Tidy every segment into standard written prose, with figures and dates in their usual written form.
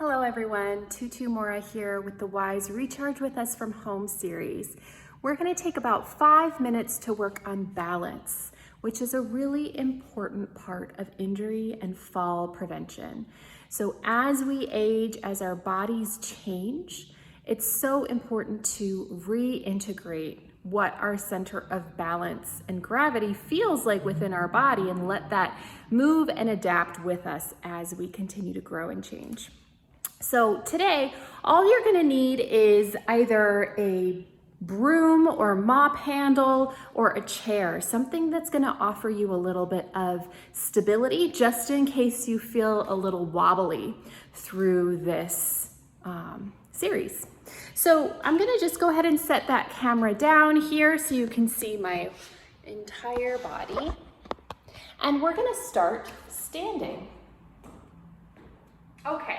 Hello everyone, Tutu Mora here with the Wise Recharge with Us from Home series. We're going to take about 5 minutes to work on balance, which is a really important part of injury and fall prevention. So as we age, as our bodies change, it's so important to reintegrate what our center of balance and gravity feels like within our body and let that move and adapt with us as we continue to grow and change. So today, all you're gonna need is either a broom or mop handle or a chair, something that's gonna offer you a little bit of stability just in case you feel a little wobbly through this series. So I'm gonna just go ahead and set that camera down here so you can see my entire body. And we're gonna start standing. Okay.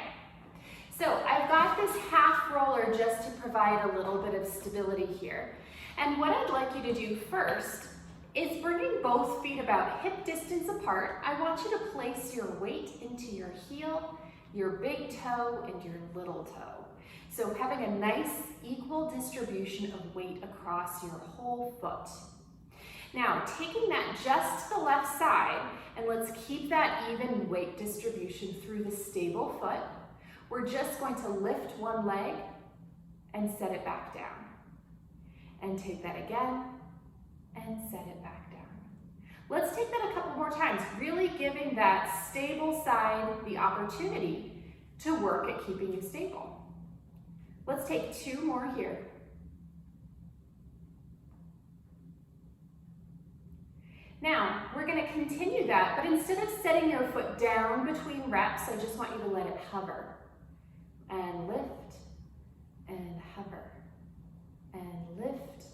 So I've got this half roller just to provide a little bit of stability here. And what I'd like you to do first is bringing both feet about hip distance apart. I want you to place your weight into your heel, your big toe, and your little toe. So having a nice equal distribution of weight across your whole foot. Now, taking that just to the left side, and let's keep that even weight distribution through the stable foot. We're just going to lift one leg and set it back down. And take that again and set it back down. Let's take that a couple more times, really giving that stable side the opportunity to work at keeping you stable. Let's take 2 more here. Now, we're going to continue that, but instead of setting your foot down between reps, I just want you to let it hover. And lift, and hover, and lift,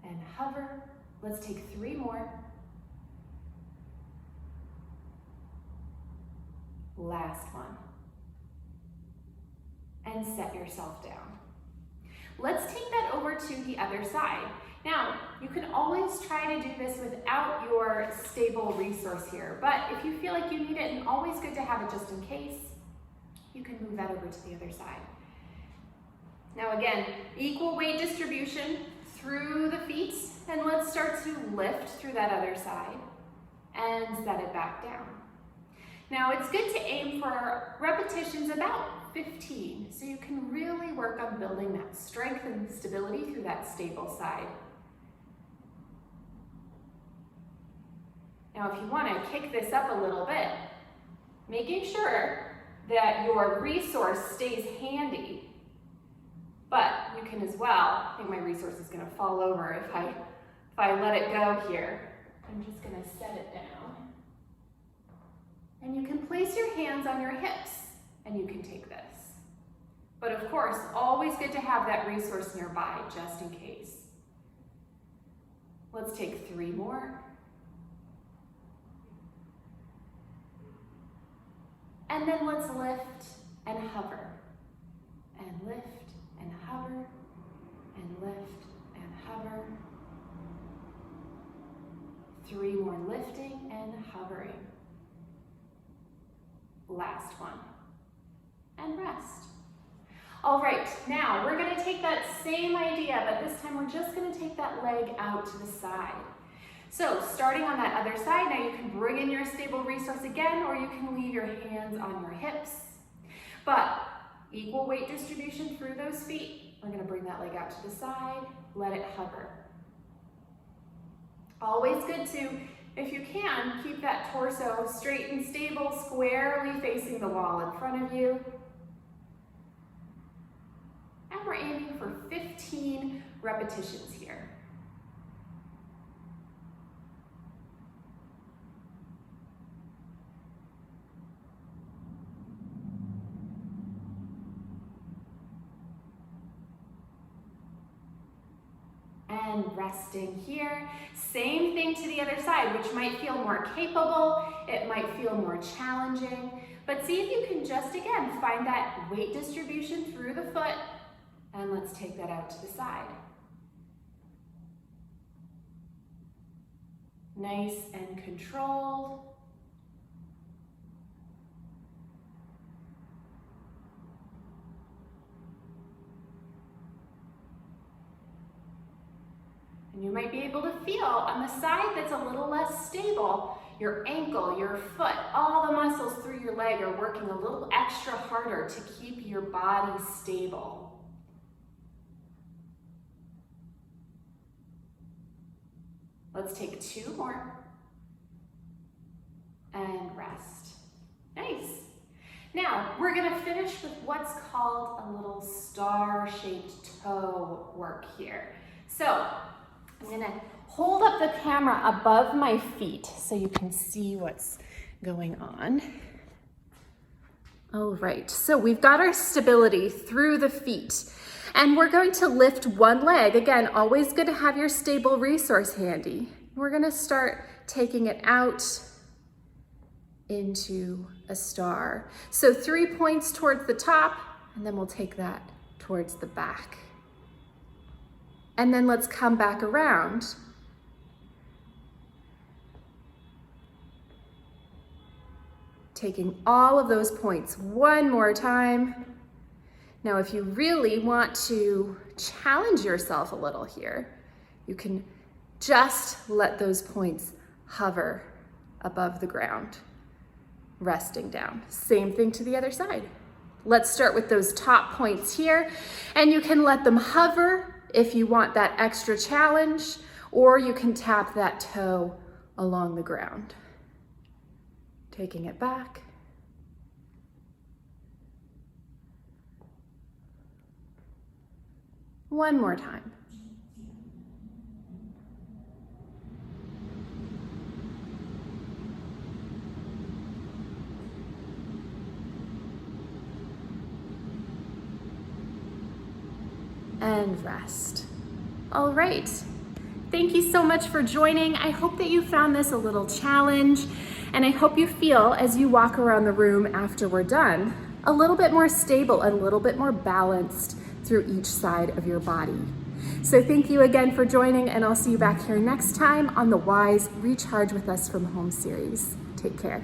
and hover. Let's take 3 more. Last one. And set yourself down. Let's take that over to the other side. Now, you can always try to do this without your stable resource here, but if you feel like you need it, and always good to have it just in case, you can move that over to the other side. Now again, equal weight distribution through the feet, and let's start to lift through that other side and set it back down. Now it's good to aim for repetitions about 15, so you can really work on building that strength and stability through that stable side. Now if you want to kick this up a little bit, making sure that your resource stays handy, but you can as well, I think my resource is going to fall over if I let it go here. I'm just going to set it down. And you can place your hands on your hips and you can take this. But of course, always good to have that resource nearby just in case. Let's take 3 more. And then let's lift and hover, and lift and hover, and lift and hover. 3 more lifting and hovering. Last one, and rest. All right, now we're gonna take that same idea, but this time we're just gonna take that leg out to the side. So starting on that other side, now you can bring in your stable resource again, or you can leave your hands on your hips. But equal weight distribution through those feet. We're gonna bring that leg out to the side, let it hover. Always good to, if you can, keep that torso straight and stable, squarely facing the wall in front of you. And we're aiming for 15 repetitions here. And resting here. Same thing to the other side, which might feel more capable, it might feel more challenging, but see if you can just, again, find that weight distribution through the foot, and let's take that out to the side. Nice and controlled. And you might be able to feel on the side that's a little less stable, your ankle, your foot, all the muscles through your leg are working a little extra harder to keep your body stable. Let's take 2 more. And rest. Nice. Now, we're gonna finish with what's called a little star-shaped toe work here. So, I'm gonna hold up the camera above my feet so you can see what's going on. All right, so we've got our stability through the feet, and we're going to lift one leg. Again, always good to have your stable resource handy. We're gonna start taking it out into a star. So 3 points towards the top, and then we'll take that towards the back. And then let's come back around. Taking all of those points one more time. Now, if you really want to challenge yourself a little here, you can just let those points hover above the ground, resting down. Same thing to the other side. Let's start with those top points here, and you can let them hover if you want that extra challenge, or you can tap that toe along the ground. Taking it back. One more time. And rest. All right. Thank you so much for joining. I hope that you found this a little challenge, and I hope you feel, as you walk around the room after we're done, a little bit more stable, a little bit more balanced through each side of your body. So thank you again for joining, and I'll see you back here next time on the Wise Recharge with Us from Home series. Take care.